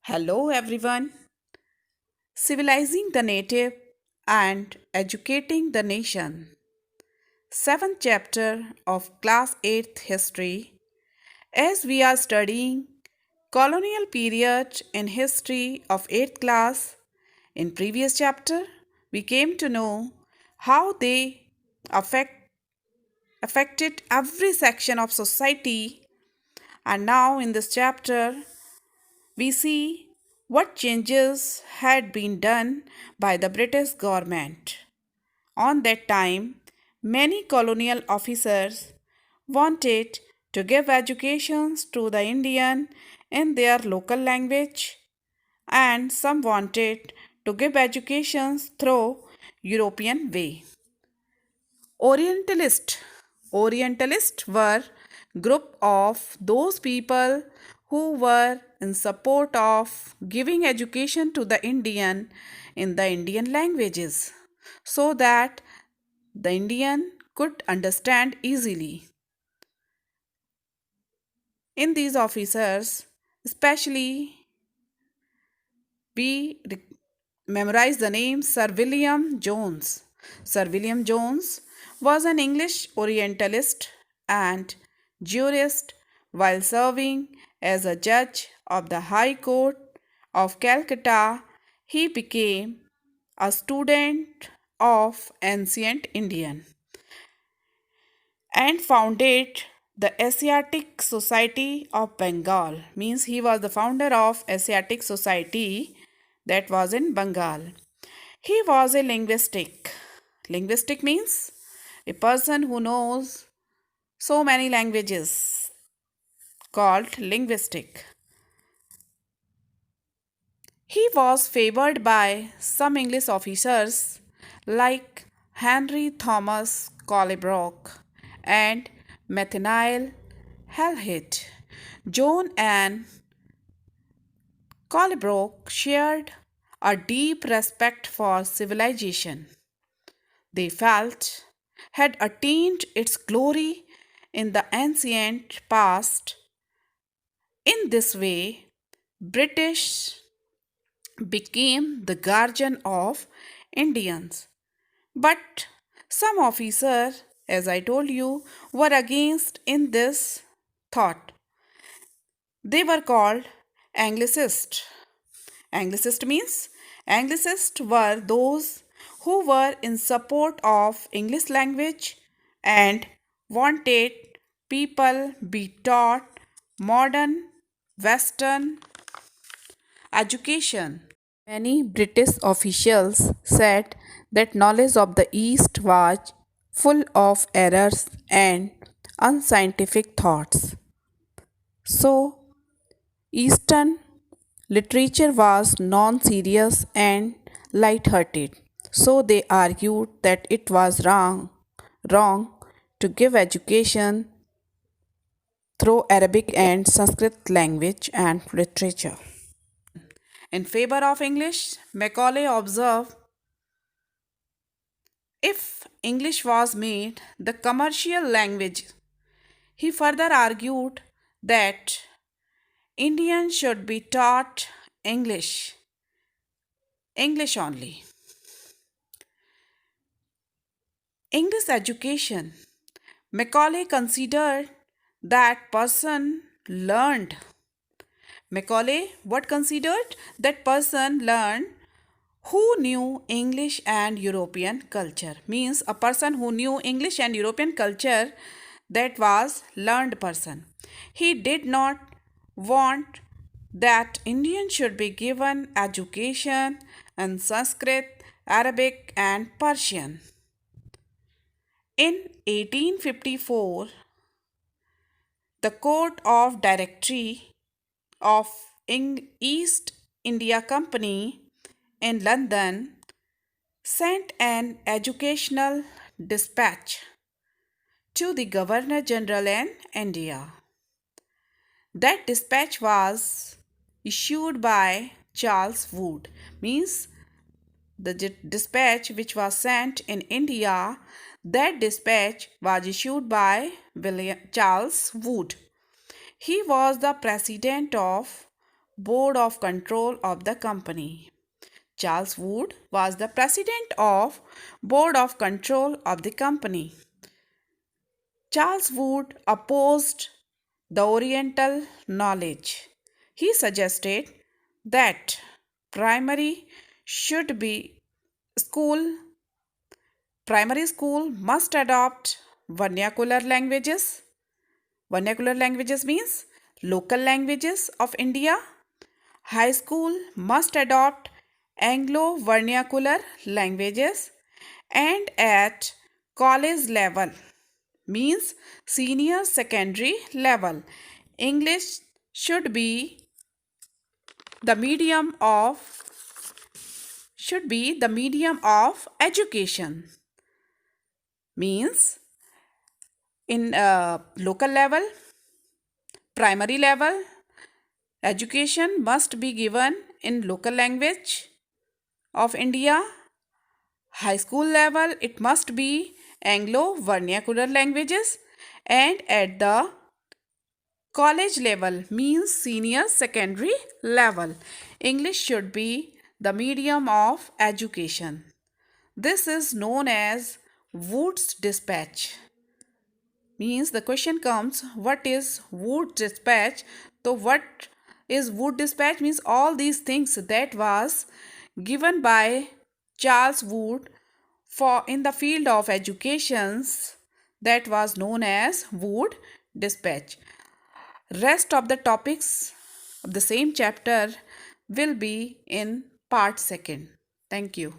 Hello, everyone. Civilizing the native and educating the nation. Seventh chapter of Class 8th History. As we are studying colonial period in history of 8th class, in previous chapter we came to know how they affect, affected every section of society, and now in this chapter we see what changes had been done by the British government. On that time, many colonial officers wanted to give educations to the Indian in their local language, and some wanted to give educations through European way. Orientalist. Orientalists were group of those people who were in support of giving education to the Indian in the Indian languages so that the Indian could understand easily. In these officers, especially we memorize the name Sir William Jones. Sir William Jones was an English Orientalist and jurist while serving as a judge of the High Court of Calcutta. He became a student of ancient Indian and founded the Asiatic Society of Bengal. Means he was the founder of Asiatic Society that was in Bengal. He was a linguistic. Linguistic means a person who knows so many languages called linguistic. He was favored by some English officers like Henry Thomas Collebrook and Nathaniel Halhit. John and Collebrook shared a deep respect for civilization. They felt had attained its glory in the ancient past. In this way, British became the guardian of Indians. But some officers, as I told you, were against in this thought. They were called Anglicist. Anglicist means Anglicists were those who were in support of English language and wanted people be taught modern Western education. Many British officials said that knowledge of the East was full of errors and unscientific thoughts. So, Eastern literature was non serious and light-hearted. So they argued that it was wrong to give education through Arabic and Sanskrit language and literature. In favor of English, Macaulay observed if English was made the commercial language, he further argued that Indians should be taught English only. English education. Macaulay considered that person learned. Macaulay what considered that person learned who knew English and European culture. Means a person who knew English and European culture, that was learned person. He did not want that Indians should be given education in Sanskrit, Arabic and Persian. In 1854, the Court of Directory of East India Company in London sent an educational dispatch to the Governor General in India. That dispatch was issued by Charles Wood. Means the dispatch which was sent in India, that dispatch was issued by Charles Wood. He was the president of board of control of the company. Charles Wood was the president of board of control of the company. Charles Wood opposed the Oriental knowledge. He suggested that primary should be school primary school must adopt vernacular languages. Vernacular languages means local languages of India. High school must adopt Anglo vernacular languages, and at college level means senior secondary level, English should be the medium of education. Means in local level, primary level, education must be given in local language of India. High school level, it must be Anglo vernacular languages, and at the college level means senior secondary level, English should be the medium of education. This is known as Wood's dispatch. Means the question comes, what is Wood's dispatch? So what is Wood dispatch means all these things that was given by Charles Wood for in the field of educations, that was known as Wood dispatch. Rest of the topics of the same chapter will be in part second. Thank you.